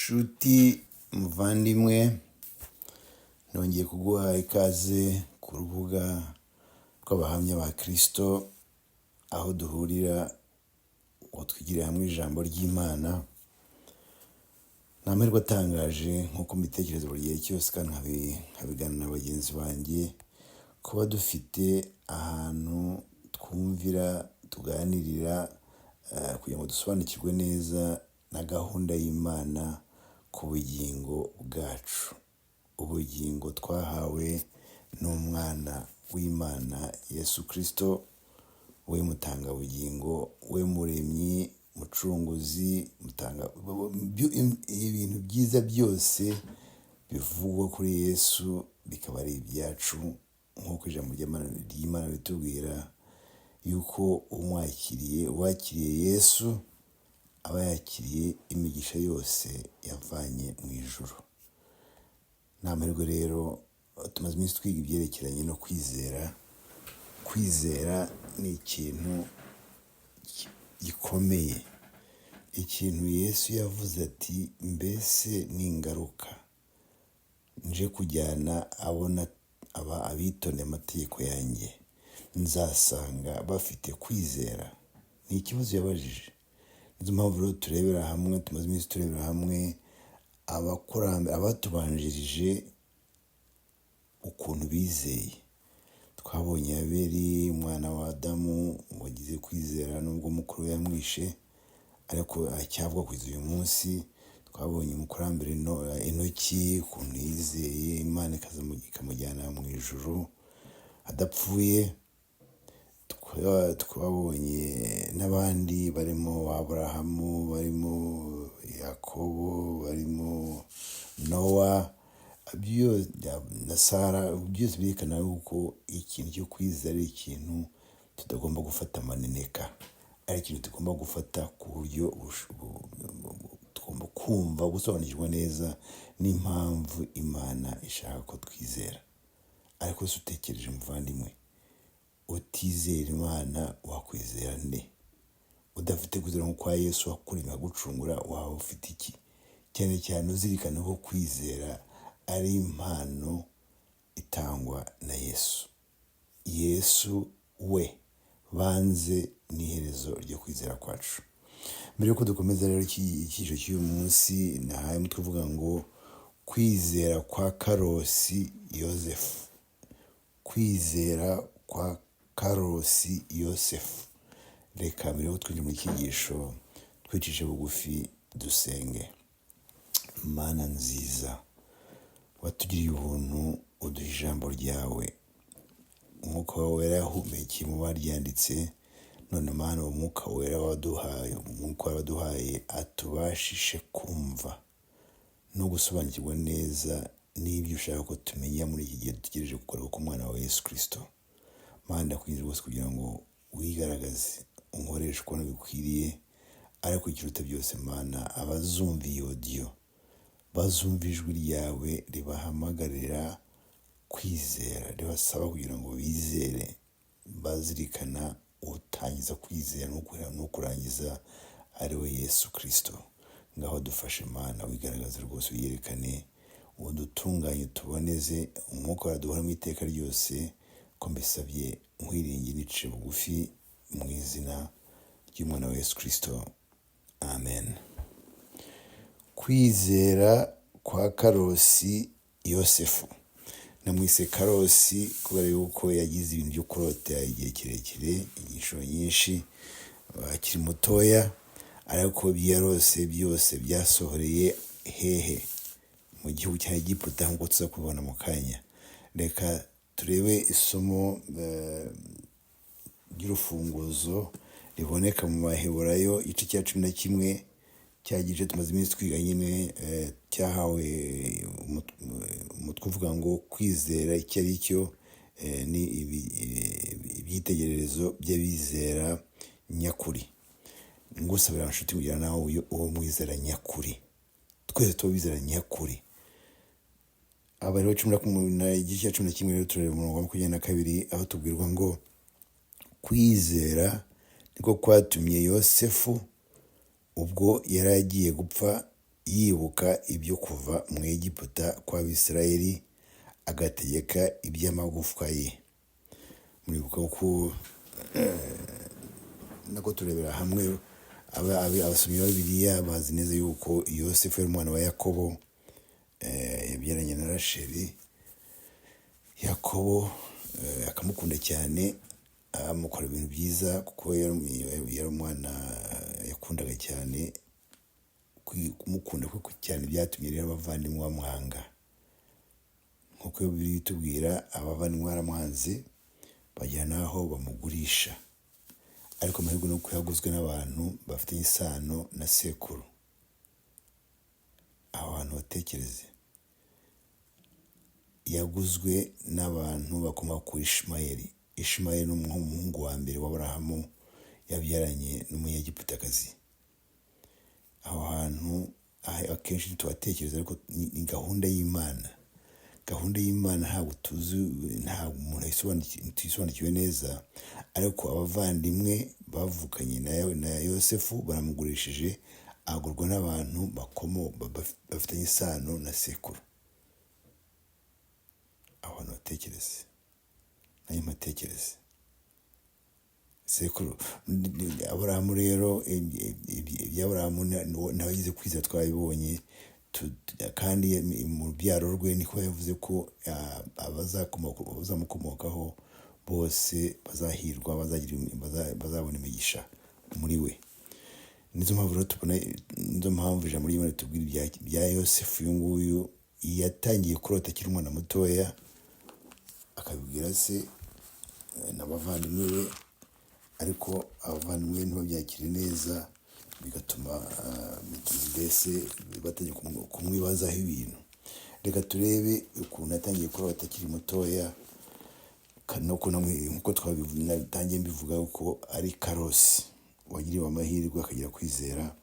Nshuti muvandimwe, nongeye kuguha ikaze ku rubuga rw'abahamya ba Kristo, aho duhurira ngo twigire hamwe ijambo ry'Imana. Ni amahirwe atangaje nk'uko mbitekereza buri gihe cyose kandi nkabiganira na bagenzi banjye, kuba dufite ahantu twumvira, tuganirira kugira ngo dusobanukirwe neza na gahunda y'Imana ku bugingo bwacu. Ubugingo twahawe n'umwana w'Imana Yesu Kristo, we mutangabugingo, we muremyi, mucunguzi, ibintu byiza byose bivugwa kuri Yesu bikaba ari ibyacu, nk'uko ijambo ry'Imana ritubwira yuko uwakiriye Yesu aba yakiriye imigisha yose yavanye mu ijuru. Ni amahirwe rero, tumaze iminsi twiga ibyerekeranye no kwizera. Kwizera ni ikintu gikomeye, ikintu Yesu yavuze ati mbese ningaruka nje kujyana abitondeye amategeko yanjye, nzasanga bafite kwizera? Ni ikibazo yabajije. Nizo mpamvu rero tumaze iminsi turebera hamwe abatubanjirije ukuntu bizeye. Twabonye Abeli, umwana wa Adamu, wagize kwizera nubwo mukuru yamwishe, ariko aracyavuga kugeza uyu munsi. Twabonye umukurambere Enoki, ukuntu yizeye Imana ikamujyana mu ijuru adapfuye. Twabonye n'abandi barimo Aburahamu, barimo Yakobo, barimo Nowa, na Sara. Byose byerekana yuko ikintu cyo kwizera ari ikintu tutagomba gufata amaneneka, ari ikintu tugomba gufata ku buryo tugomba kumva, gusobanukirwa neza n'impamvu Imana ishaka ko twizera. Ariko se utekereje muvandimwe, utizera Imana wakwizera nde? Udafite kwizera nko kwa Yesu wakuremye agucungura, waba ufite iki? Cyane cyane uzirikana ko kwizera ari impano itangwa na Yesu. Yesu we banze n'iherezo ryo kwizera kwacu. Mbere yuko dukomeza rero icyiciro cy'uyu munsi, nahaye tuvuga ngo kwizera kwa Karosi Yosefu. Kwizera kwa Karosi Yosefu. Reka mbere yuko twinjira mu cyigisho twicishe bugufi dusenge. Mana nziza, watugiriye ubuntu, uduha ijambo ryawe. Umwuka wawe wera yahumekeye mu baryanditse, none Mana umwuka wera waduhaye atubashishe kumva no gusobanukirwa neza n'ibyo ushaka ko tumenya muri iki gihe dutegereje gukorwa k'umwana wa Yesu Kristo. Mana ndakwinginze rwose kugira ngo wigaragaze, unkoreshe uko bikwiriye, ariko ikiruta byose Mana, abazumva iyi audio bazumva ijwi ryawe ribahamagarira kwizera, ribasaba kugira ngo bizere, bazirikana utangiza kwizera no kurangiza ari we Yesu Kristo. Ngaho dufashe Mana, wigaragaze rwose, uyerekane, udutunganye, tuboneze, umwuka waduhora mu iteka ryose, ko mbisabye nkwiringiye niciye bugufi mu izina ry'umwana wa Yesu Kristo, amen. Kwizera kwa Karosi Yosefu. Namwise Karosi kubera yuko yagize ibintu byo kurota igihe kirekire, inshuro nyinshi, akiri mutoya, ariko byarose byose byasohoreye hehe? Mu gihugu cya Egiputa, nk'uko tuza kubibona mu kanya. Reka turebe isomo ry'urufunguzo riboneka mu Baheburayo igice cya 11. Cya gice tumaze iminsi twiga nyine, cyahawe umutwe uvuga ngo kwizera icyo ari cyo, ni ibyitegererezo by'abizera nyakuri. Ngusabira inshuti kugira nawe uwo mwizera nyakuri. Twese tuba bizera nyakuri. Abariro 11 igice cya 11 rero tureba mu 22, aho tubwirwa ngo kwizera niko kwatumye Yosefu ubwo yari agiye gupfa yibuka ibyo kuva mu Egiputa kw'Abisirayeli, agategeka iby'amagufwa ye. Muribuka ko nako turebera hamwe abasomyi ba Bibiliya bazi neza yuko Yosefu yari umwana wa Yakobo, yabyaranye na Rasheli. Yakobo akamukunda cyane, amukora ibintu byiza kuko yari umwana yakundaga cyane. Kumukunda kwe cyane byatumye rero abavandimwe bamwanga. Nk'uko Bibiliya itubwira, abavandimwe baramwanze bagera n'aho bamugurisha. Ariko amahirwe ni uko yaguzwe n'abantu bafite isano na sekuru. Aho hantu batekereze, yaguzwe n'abantu bakomoka kuri Ishimayeli. Ishimayeli ni umuhungu wa mbere wa Aburahamu, yabyaranye n'umunyegiputakazi. Aho hantu akenshi ntituhatekereza, ariko ni gahunda y'Imana. Gahunda y'Imana ntabwo tuzi, ntabwo umuntu tuyisobanukiwe neza, ariko abavandimwe bavukanye na Yosefu baramugurishije, agurwa n'abantu bafitanye isano na sekuru. Aho hantu batekereze, nayo mpatekereze. Sekuru Aburahamu rero, iby'Aburahamu n'abagize kwizera twabibonye, kandi mu rubyaro rwe niko yavuze ko abazamukomokaho bose bazahirwa, bazabona imigisha muri we. Nizo mpamvu rero tubona, nizo mpamvu ijambo ry'Imana ritubwira ibya Yosefu. Uyu nguyu yatangiye kurota akiri umwana mutoya, akabibwira se n'abavandimwe be, ariko abavandimwe be ntibabyakire neza, bigatuma mbese batangiye kumwibazaho ibintu. Reka turebe ukuntu yatangiye kurota akiri mutoya, nk'uko twatangiye mbivuga ko ari Karosi wagiriwe amahirwe akagira kwizera.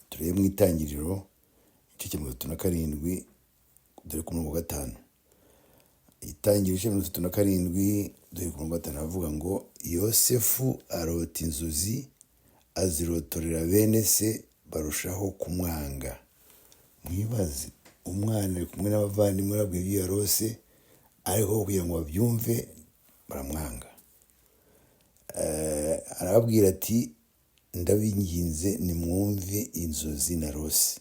Turebe mu Itangiriro igice cya 37 dore ku murongo wa 5. Itangiriro cya 37 dore ku murongo wa 5 havuga ngo, Yosefu arota inzozi, azirotorera bene se, barushaho kumwanga. Mwibaze, umwana ari kumwe n'abavandimwe arabwira ibyo yarose, ariko kugira ngo babyumve baramwanga. Arababwira ati, ndabinginze nimwumve inzozi narose,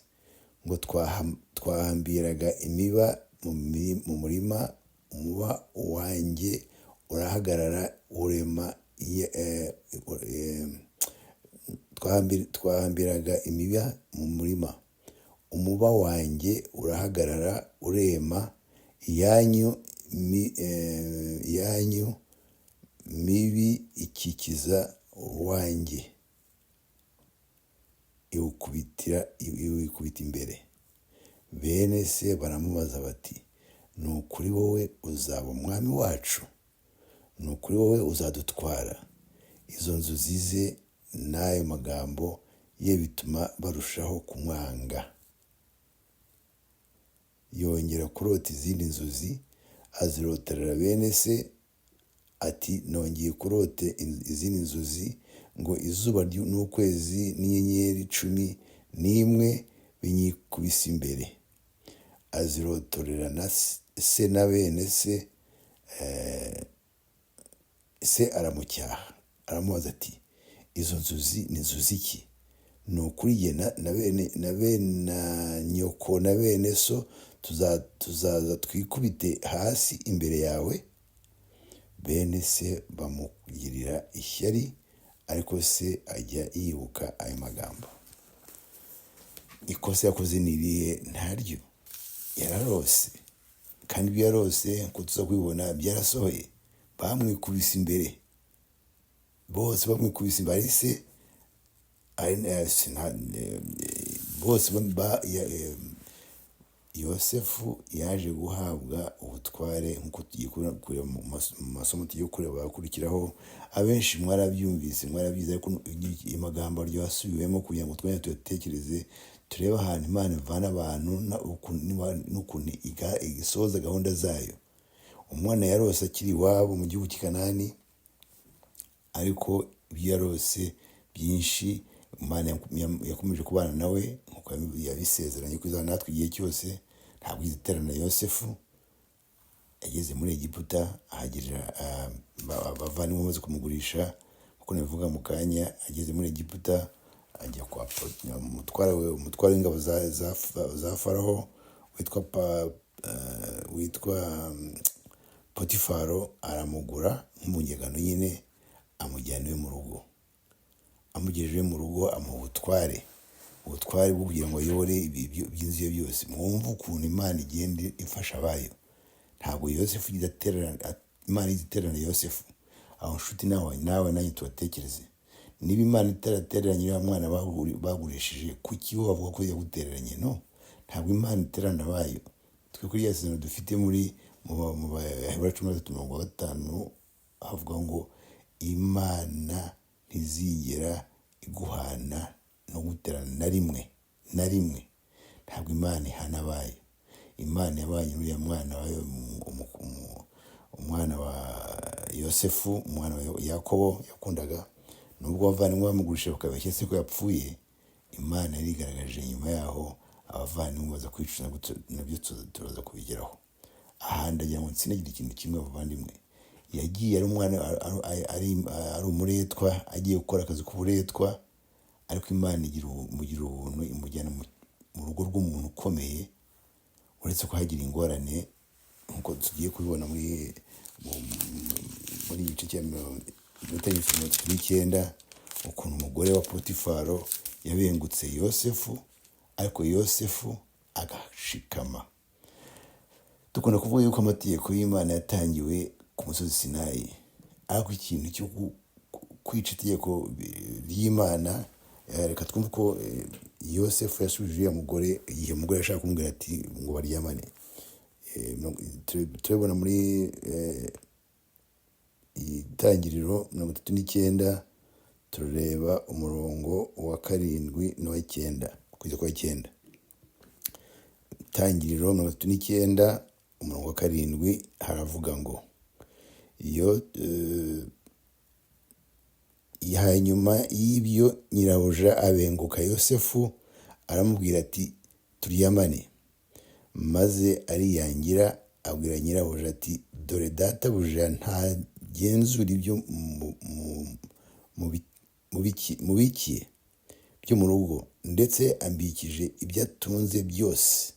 ngo twahambiraga imiba mu murima, umuba wanjye urahagarara urema. Twahambiraga imiba mu murima, umuba wanjye urahagarara urema, iyanyu mibi ikikiza uwanjye, iwukubita imbere. Bene se baramubaza bati, ni ukuri wowe uzaba umwami wacu? Ni ukuri wowe uzadutwara? Izo nzozi ze n'ayo magambo ye bituma barushaho kumwanga. Yongera kurota izindi nzozi, azirotorera bene se, ati, nongeye kurote izindi nzozi, ngo izuba n'ukwezi n'inyenyeri 11 binyikubise imbere. Azirotorera na se na bene se. Se aramucyaha, aramubaza ati, izo nzozi ni nzozi ki? Ni ukuri jye na nyoko na bene so tuzaza twikubite hasi imbere yawe? Bene se bamugirira ishyari, ariko se ajya yibuka ayo magambo. Ikosa yakoze ni irihe? Ntaryo. Yararose, kandi ibyo yarose nk'uko tuza kubibona byarasohoye. Bamwikubise imbere, bose bamwikubise imbere. Bose Yosefu yaje guhabwa ubutware, nk'uko tugiye kureba mu masomo tugiye kureba akurikiraho. Abenshi mwarabyumvise, mwarabyize, ariko amagambo ryasubiwemo kugira ngo twajye tuyatekereze, turebe ahantu Imana ivana abantu n'ukuntu isohoza gahunda zayo. Umwana yarose akiri iwabo mu gihugu cy'i Kanani, ariko ibyo yarose byinshi Imana yakomeje kubana nawe nk'uko yabisezeranye ko izabana natwe igihe cyose. Ntabwo iziterana Yosefu. Yageze muri Egiputa ahagirira abavandimwe bamaze kumugurisha, kuko nabivuga mu kanya. Ageze muri Egiputa ajya kwa umutware w'ingabo za Faraho witwa Potifaro. Aramugura nk'umunyegano nyine, amujyana iwe mu rugo. Amugejeje mu rugo amuha ubutware bwo kugira ngo ayobore iby'inzu ye byose. Mwumve ukuntu Imana igenda ifasha abayo. Ntabwo Yosefu Imana iziterana Yosefu. Aho nshuti nawe nanjye tubatekereze, niba Imana itaratereranye uriya mwana bagurishije, kuki bo bavuga ko yagutereranye? No, ntabwo Imana iterana abayo. Twe kuri ya sezerano dufite mu Baheburayo 13:5 havuga ngo Imana ntizigera iguhana no guterana na rimwe. Ntabwo Imana ihana abayo. Imana yabanye n'uriya mwana wayo, umwana wa Yosefu, umwana wa Yakobo yakundaga. Nubwo abavandimwe bamugurisha bakabeshya se ko yapfuye, Imana yarigaragaje nyuma yaho. Abavandimwe baza kwicuza, nabyo turaza kubigeraho. Aha ndagira ngo nsinagira ikintu kimwe, abavandimwe. Yagiye ari umwana, ari umuretwa, agiye gukora akazi k'uburetwa, ariko Imana imugira ubuntu, imujyana mu rugo rw'umuntu ukomeye. Uretse ko hagira ingorane nk'uko tugiye kubibona muri igice cya 39, ukuntu umugore wa Potifaro yabengutse Yosefu, ariko Yosefu agashikama. Dukunda kuvuga yuko amategeko y'Imana yatangiwe ku musozi Sinayi, ariko ikintu cyo kwica itegeko ry'Imana, reka twumve ko Yosefu yasubije uriya mugore igihe umugore yashaka kumubwira ati ngo baryamane. Turabona muri Itangiriro 39, turareba umurongo wa 7 n'uwa 9 kugeza kwa 9. Itangiriro 39 umurongo wa 7 haravuga ngo hanyuma y'ibyo nyirabuja abenguka Yosefu, aramubwira ati turyamane. Maze ariyangira abwira nyirabuja ati dore databuja ntagenzura ibyo mubikiye byo mu rugo, ndetse ambikije ibyo atunze byose.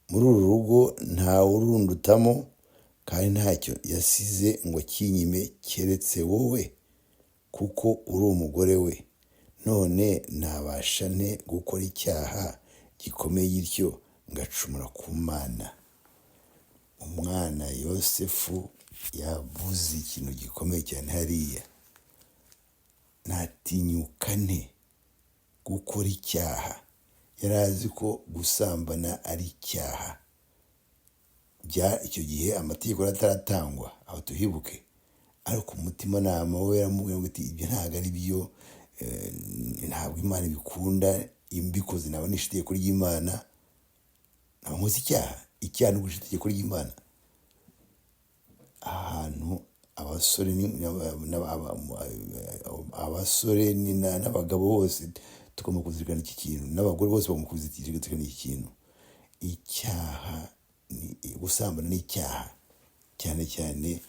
Muri uru rugo ntawurundutamo, kandi ntacyo yasize ngo kinyime keretse wowe, kuko uri umugore we. None nabasha nte gukora icyaha gikomeye gityo ngacumura ku Mana? Umwana Yosefu yavuze ikintu gikomeye cyane hariya. Natinyuka nte gukora icyaha? Yari azi ko gusambana ari icyaha. Icyo gihe amategeko ataratangwa, aho tuhibuke. Ariko umutima nama we yaramubwira ngo ibyo ntabwo ari byo, ntabwo Imana ibikunda. Imbikoze naba nishe itegeko ry'Imana, naba nkoze icyaha no gusha itegeko ry'Imana. Ahantu abasore n'abagabo bose tugomba kuzirikana iki kintu, n'abagore bose bagomba kuzirikana iki kintu. Icyaha, gusambana ni icyaha, cyane cyane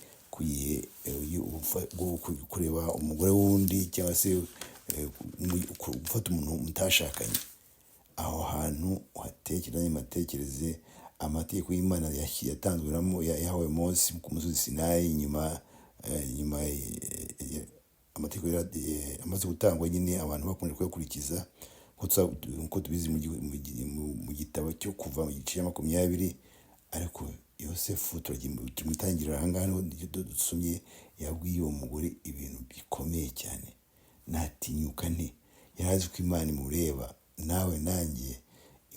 kureba umugore w'undi, cyangwa se gufata umuntu mutashakanye. Aho hantu uhatekereze, matekereze amategeko y'Imana yatanzwe yahawe Mose ku musozi Sinayi. Nyuma amategeko amaze gutangwa, nyine abantu bakomeje kuyakurikiza nk'uko tubizi mu gitabo cyo Kuva mu gice cya 20. Ariko Yosefu tumutangira aha ngaha dusomye, yabwiye uwo mugore ibintu bikomeye cyane. Natinyuka nte? Yari azi ko Imana imureba. Nawe nanjye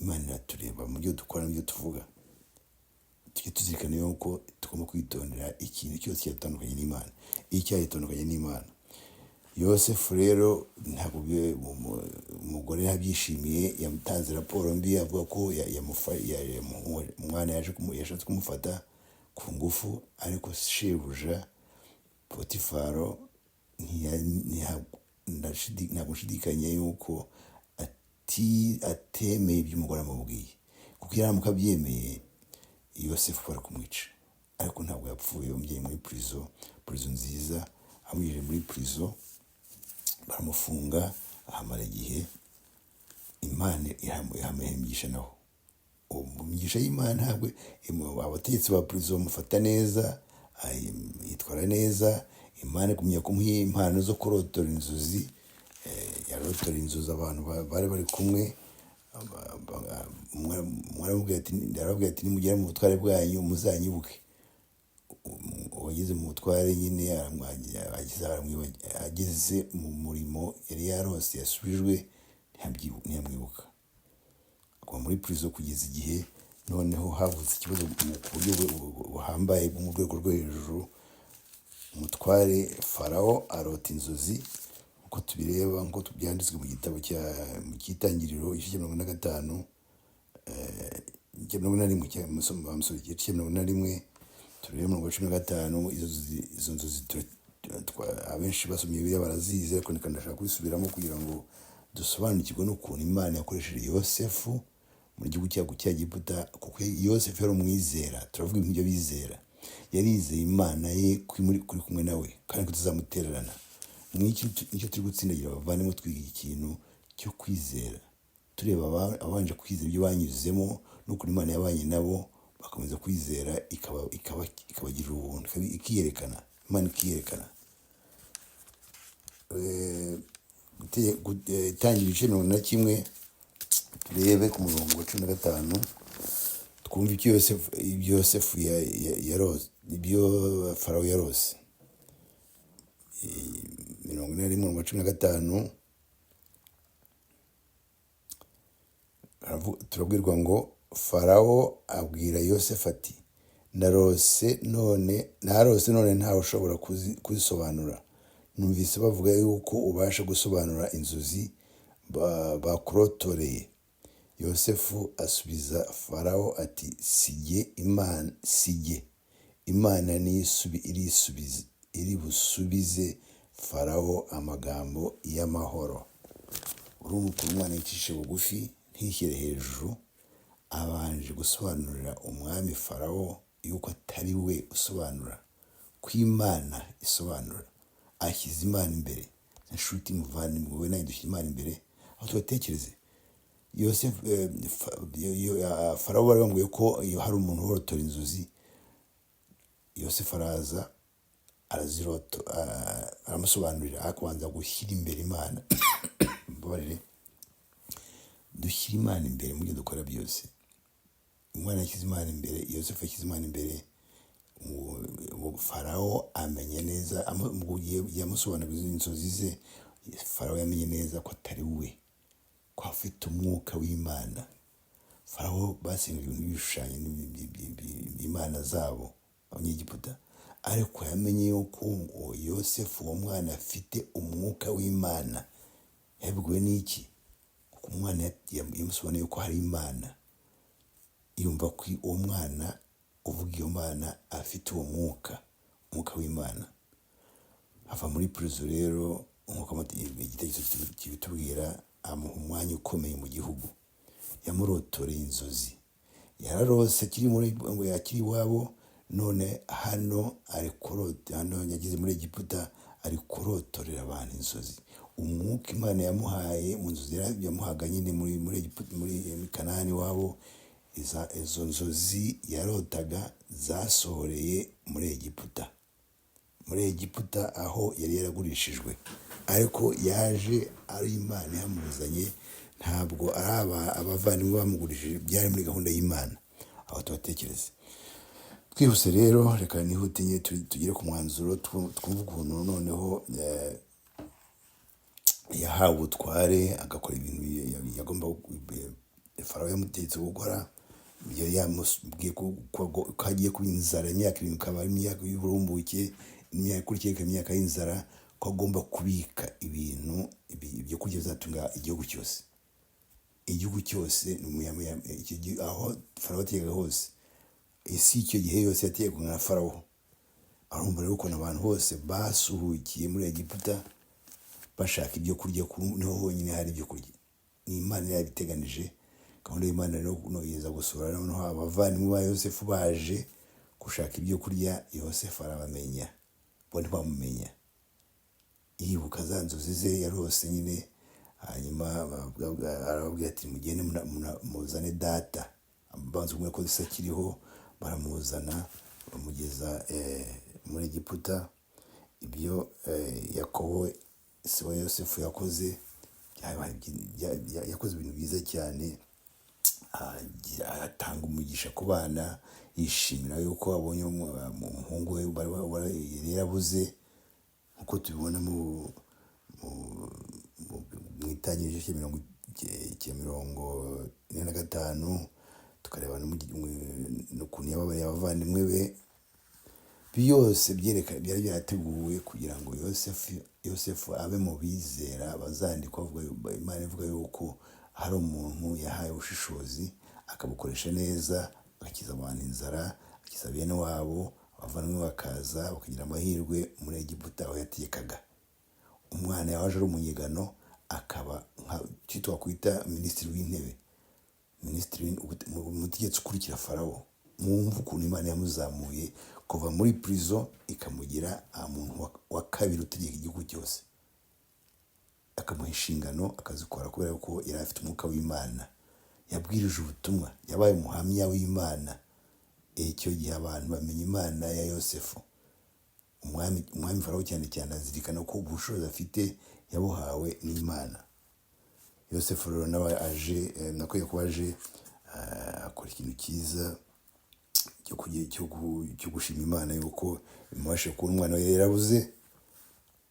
Imana iratureba mu byo dukora n'ibyo tuvuga. Tujye tuzirikana yuko tugomba kwitondera ikintu cyose cyatandukanye n'Imana. Icyaha gitandukanye n'Imana. Yosefu rero ntabwo umugore yabyishimiye, yamutanze raporo mbi, avuga ko umwana yashatse kumufata ku ngufu. ariko shebuja Potifaro ntabwo nshidikanya yuko atemeye ibyo umugore amubwiye, kuko iyo aramuka abyemeye Yosefu bari kumwica. Ariko ntabwo yapfuye, umubyeyi muri prison nziza, amwinjije muri prison baramufunga, ahamara igihe. Imana ihamuhemgisha naho. Umugisha y'Imana ntabwo abategetsi ba prison bamufata neza, yitwara neza. Imana kumenya kumuha impano zo kurotora inzozi, yarotora inzozi abantu bari bari kumwe. Mwaramubwira ati nimugera mu butware bwanyu muzanyibuke. Uwageze mu butware nyine ageze mu murimo yari yarose yasubijwe, ntiyamwibuka. Kuva muri prison kugeza igihe noneho havutse ikibazo ku buryo buhambaye bwo mu rwego rwo hejuru. Umutware Farawo arota inzozi, uko tubireba, nk'uko byanditswe mu gitabo mu cy'Itangiriro igice cya 45, igice cya 41, turebe mu 15. Izo nzozi abenshi basomye Bibiliya barazizi, ariko ndashaka kubisubiramo kugira ngo dusobanukirwe n'ukuntu Imana yakoresheje Yosefu mu gihugu cya Egiputa, kuko Yosefu yari umwizera. Turavuga ibyo bizera, yarizeye Imana ye kuri kumwe nawe, kandi ko tuzamutererana. Nicyo turi gutsindagira abavandimwe, twiga ikintu cyo kwizera, tureba abanje kwizera ibyo banyuzemo n'ukuntu Imana yabanye nabo, bakomeza kwizera, ikabagirira ubuntu, ikiyerekana. Imana ikiyerekana. Itangira ibice 41, turebe ku murongo wa 15, twumva ibyo Yosefu yarose, ibyo Farawo yarose. 41:15 turabwirwa ngo Farawo abwira Yosefu ati, narose none ntawe ushobora kuzisobanura. Numvise bavuga yuko ubasha gusobanura inzozi bakurotoreye. Yosefu asubiza Farawo ati, sijye Imana iri busubize Farawo amagambo y'amahoro. Urumva ukuntu umwana yicishe bugufi, ntishyire hejuru. Abanje gusobanurira umwami Farawo yuko atari we usobanura, ko Imana isobanura. Ashyize Imana imbere. Inshuti muvandimwe, wowe nawe dushyira Imana imbere, aho tubatekereze. Farawo bari bambwiye ko iyo hari umuntu urotora inzozi, Yosefu araza aramusobanurira, akabanza gushyira imbere Imana. Mbabarire, dushyira Imana imbere mu byo dukora byose. Umwana yashyize Imana imbere, Yosefu yashyize Imana imbere. Farawo amenya neza, yamusobanurira inzozi ze. Farawo yamenye neza ko atari we, ko afite umwuka w'Imana. Farawo basenga ibintu by'ibishushanyo n'imana zabo abanyegiputa, ariko yamenye yuko Yosefu uwo mwana afite umwuka w'Imana. Yabwiwe n'iki? Kuko umwana yamusobanuriye ko hari Imana. Yumva ko uwo mwana uvuga iyo Mana afite uwo mwuka w'Imana. Ava muri prison rero, nk'uko igitekerezo kibitubwira, amuha umwanya ukomeye mu gihugu. Yamurotoreye inzozi. Yararose akiri iwabo, none hano yageze muri Egiputa, ari kurotorera abantu inzozi. Umwuka Imana yamuhaye mu nzozi yamuhaga nyine muri Kanani wabo, izo nzozi yarotaga zasohoreye muri Egiputa, aho yari yaragurishijwe. Ariko yaje ari Imana yamuzanye, ntabwo ari abavandimwe bamugurishije, byari muri gahunda y'Imana. Aho tubatekereze. Twihuse rero, reka nihute tugere ku mwanzuro, twumve ukuntu noneho yahawe ubutware, agakora ibintu yagomba. Farawo yamutegetse gukora, yamubwiye ko hagiye kuba inzara imyaka 7, ikaba imyaka y'uburumbuke, imyaka ikurikiye ikaba imyaka y'inzara, ko agomba kubika ibintu ibyo kurya bizatunga igihugu cyose. Aho Farawo ategeka hose, isi icyo gihe yose yategekwaga na Farawo. Arumva rero ukuntu abantu bose basuhukiye muri Egiputa, bashaka ibyo kurya, niho honyine hari ibyo kurya. Ni Imana yabiteganije. Gahunda y'Imana rero noyeza gusura noneho abavandimwe ba Yosefu baje gushaka ibyo kurya, Yosefu arabamenya, bo ntibamumenya. Yibuka za nzozi ze yarose nyine, hanyuma arababwira ati mugende muzane data. Banze kumwe ko Isa akiriho, baramuzana bamugeza muri Egiputa. Ibyo Yakobo se wa Yosefu yakoze ibintu byiza cyane. Atanga umugisha ku bana, yishimira yuko abonye umuhungu we yari yarabuze, nk'uko tubibona mu itangiriro cya 45, tukareba n'ukuntu yababariye abavandimwe be. Byose byari byarateguwe kugira ngo Yosefu abe mu bizera bazandikwa. Imana ivuga yuko hari umuntu yahaye ubushishozi akabukoresha neza, agakiza abantu inzara, akiza bene wabo, abavandimwe bakaza bakagira amahirwe muri Egiputa aho yategekaga. Umwana yaje ari umunyegano, akaba icyo twakwita minisitiri w'intebe, umutegetsi ukurikira Farawo. Mwumva ukuntu Imana yamuzamuye kuva muri prison ikamugira umuntu wa kabiri utegeka igihugu cyose, akamuha inshingano akazikora kubera ko yari afite umwuka w'Imana. Yabwirije ubutumwa, yabaye umuhamya w'Imana. Icyo gihe abantu bamenya Imana ya Yosefu. Umwami Farawo cyane cyane azirikana ko ubushobozi afite yabuhawe n'Imana. Yosefu rero nawe aje, nakwiye kuba aje akora ikintu cyiza cyo gushima Imana yuko imubashe kubona umwana we yarabuze.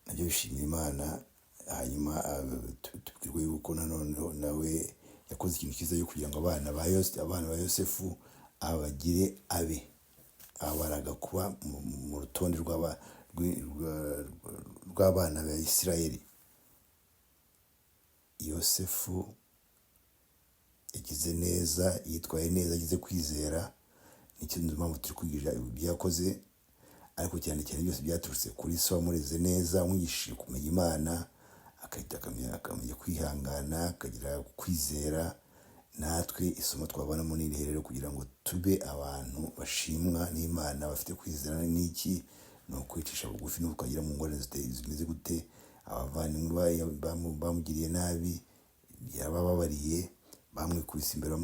Nabyo bishimira Imana. Hanyuma tubwirwe yuko nanone nawe yakoze ikintu cyiza cyo kugira ngo abana ba Yosefu abagire abe. Abaraga kuba mu rutonde rw'abana ba Isirayeli. Yosefu yagize neza, yitwaye neza, agize kwizera. Nicyo mpamvu turi kwigira ibyo yakoze, ariko cyane cyane byose byaturutse kuri se wamureze neza, umwigishije kumenya Imana, akamenya kwihangana, akagira kwizera. Natwe isomo twabonamo ni iri rero, kugira ngo tube abantu bashimwa n'Imana, bafite kwizera. N'iki? Ni ukwicisha bugufi, n'ukagira mu ngorane zimeze gute. Abavandimwe bamugiriye nabi yarabababariye, bamwikubise imbere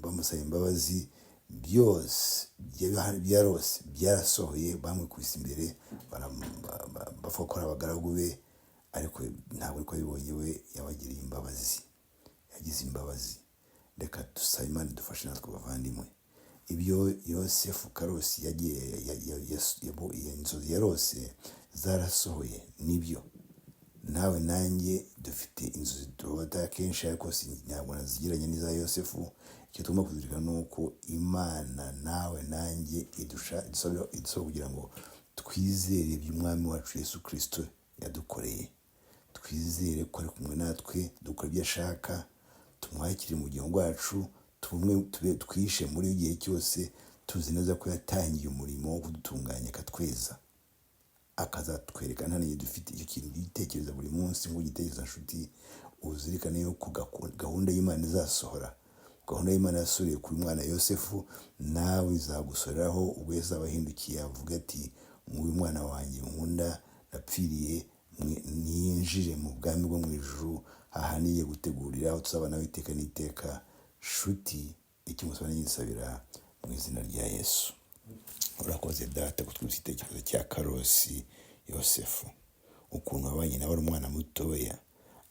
bamusaba imbabazi. Byose byarose byarasohoye, bamwikubise imbere bavuga ko ari abagaragu be, ariko ntabwo ariko yabibonye we. Yabagiriye imbabazi, yagize imbabazi. Reka dusabe Imana idufashe natwe bavandimwe. Ibyo Yosefu Karosi inzozi yarose zarasohoye. Nibyo nawe nanjye dufite inzozi turota kenshi, ariko ntabwo nazigiranye n'iza Yosefu. Icyo tugomba kuzirikana ni uko Imana nawe nanjye idusaba kugira ngo twizere iby'Umwami wacu Yesu Kristo yadukoreye. Twizere ko ari kumwe natwe, dukora ibyo ashaka, tumwakire mu bugingo bwacu, twishe muri igihe cyose, tuzi neza ko yatangiye umurimo wo kudutunganya, akatweza, akazatwereka. Nta n'igihe dufite icyo kintu gitekereza buri munsi ngo ugitekereza nshuti, uzirikane yuko gahunda y'Imana izasohora. Gahunda y'Imana yasohoye kuri mwana Yosefu, nawe izagusoreraho ubwo yazaba ahindukiye avuga ati nguyu mwana wanjye nkunda, napfiriye, niyinjire mu bwami bwo mu ijuru, ahaniye gutegurira aho tuzabana witeka n'iteka. Nshuti, icyo musaba n'isabira mu izina rya Yesu. Urakoze Data kutwibutsa igitekerezo cya Karosi Yosefu, ukuntu wabanye nawe ari umwana mutoya,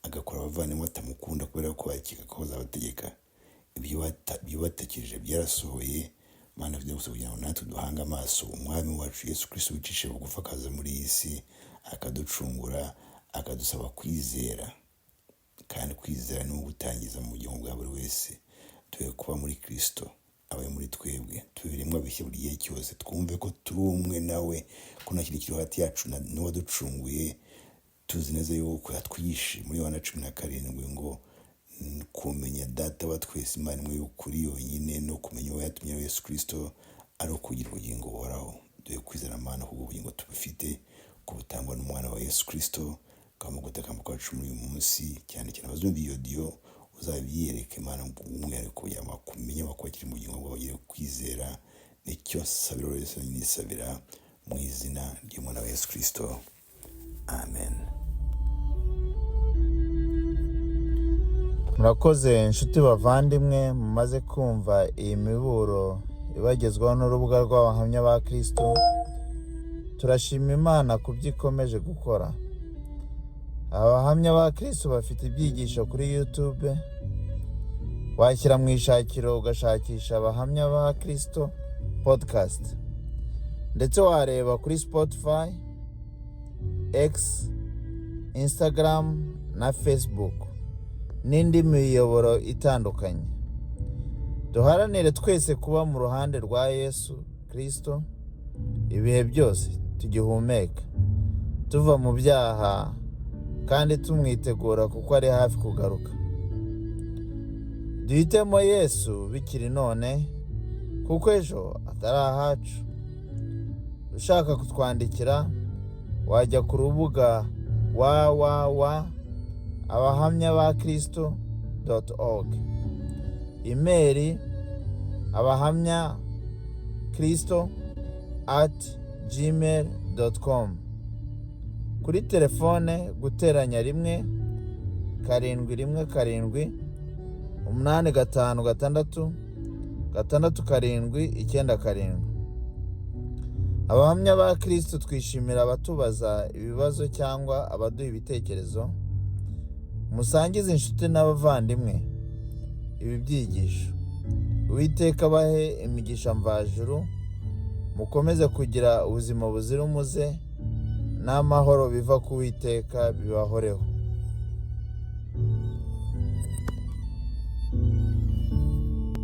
agakora abavandimwe batamukunda kubera ko bakeka ko bazabategeka. Ibyo batekereje byarasohoye. Mana, byose kugira ngo natwe duhange amaso Umwami wacu Yesu Kristo wicishe bugufi akaza muri iyi si, akaducungura, akadusaba kwizera. Kandi kwizera ni ugutangiza mu bugingo bwa buri wese. Tuwe kuba muri Kristo, abaye muri twebwe, tubiremwa bishya buri gihe cyose. Twumve ko turi umwe nawe, ko nta kintu kiri hagati yacu n'uwaducunguye. Tuzi neza yuko yatwishe muri Yohana 17 ngo kumenya Data wa twese, Imana imwe y'ukuri yonyine, no kumenya uwo yatumye Yesu Kristo, ari ukugira ubugingo buhoraho. Duhe kwizera Mana, kuko ubugingo tubufite, ko butangwa n'umwana wa Yesu Kristo. kamugutaka kacu muri uyu munsi, cyane cyane abazumva iyo audio uzabiyereka Imana umwihariko kugira ngo bakumenye bakiri mu bugingo bwawe bagire kwizera. Nicyo sabiro wese nisabira mu izina ry'Umwana wa Yesu Kristo. Amen. Murakoze inshuti bavandimwe mumaze kumva iyi miburo ibagezwaho n'urubuga rw'abahamya ba Kristo. Turashima Imana kubyo ikomeje gukora. Abahamya ba Kristo bafite ibyigisho kuri YouTube. Washyira mu ishakiro ugashakisha abahamya ba Kristo podcast, ndetse wareba kuri Spotify, X, Instagram na Facebook n'indi miyoboro itandukanye. Duharanire twese kuba mu ruhande rwa Yesu Kristo ibihe byose tugihumeka, tuva mu byaha kandi tumwitegura kuko ari hafi kugaruka. Duhitemo Yesu bikiri none kuko ejo atari ahacu. Ushaka kutwandikira wajya ku rubuga www.abahamyabakristo.org, email abahamyakristo@gmail.com, kuri telefone guteranya 1 7 7 8 5 6 7 9. Abahamya ba Kristo twishimira abatubaza ibibazo cyangwa abaduha ibitekerezo. Musangize inshuti n'abavandimwe ibi byigisho. Uwiteka bahe imigisha mvajuru. Mukomeze kugira ubuzima buzira umuze n'amahoro biva ku Uwiteka bibahoreho.